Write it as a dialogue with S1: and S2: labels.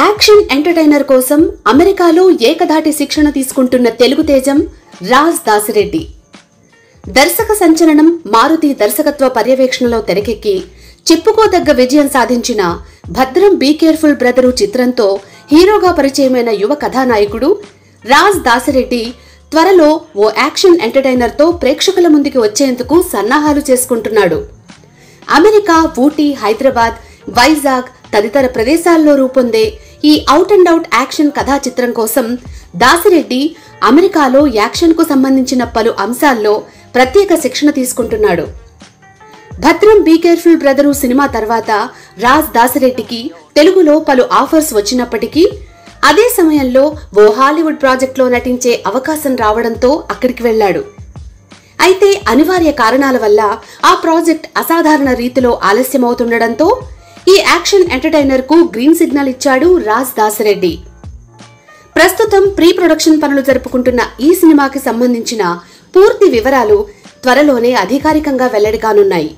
S1: Action entertainer కోసం అమెరికాలో ఏకధాటి శిక్షణ తీసుకుంటున్న తెలుగు తేజం రాజ్ దాసిరెడ్డి. దర్శక సంచలనం మారుతి దర్శకత్వ పర్యవేక్షణలో తెరకెక్కి చెప్పుకోదగ్గ విజయం సాధించిన భద్రం బీ కేర్ఫుల్ బ్రదరు చిత్రంతో హీరోగా పరిచయమైన యువ కథానాయకుడు రాజ్ దాసిరెడ్డి త్వరలో ఓ యాక్షన్ ఎంటర్టైనర్ తో ప్రేక్షకుల ముందుకు వచ్చేందుకు సన్నాహాలు చేసుకుంటున్నాడు. అమెరికా, ఊటీ, హైదరాబాద్, వైజాగ్ తదితర ప్రదేశాల్లో రూపొందే ఈ అవుట్ అండ్ అవుట్ యాక్షన్ కథా చిత్రం కోసం దాసిరెడ్డి అమెరికాలో యాక్షన్ కు సంబంధించిన పలు అంశాల్లో ప్రత్యేక శిక్షణ తీసుకుంటున్నాడు. భద్రం బీ కేర్ఫుల్ బ్రదరు సినిమా తర్వాత రాజ్ దాసిరెడ్డికి తెలుగులో పలు ఆఫర్స్ వచ్చినప్పటికీ అదే సమయంలో ఓ హాలీవుడ్ ప్రాజెక్టులో నటించే అవకాశం రావడంతో అక్కడికి వెళ్లాడు. అయితే అనివార్య కారణాల వల్ల ఆ ప్రాజెక్ట్ అసాధారణ రీతిలో ఆలస్యమవుతుండటంతో ఈ యాక్షన్ ఎంటర్టైనర్ కు గ్రీన్ సిగ్నల్ ఇచ్చాడు రాజ్ దాసిరెడ్డి. ప్రస్తుతం ప్రీ ప్రొడక్షన్ పనులు జరుపుకుంటున్న ఈ సినిమాకి సంబంధించిన పూర్తి వివరాలు త్వరలోనే అధికారికంగా వెల్లడి కానున్నాయి.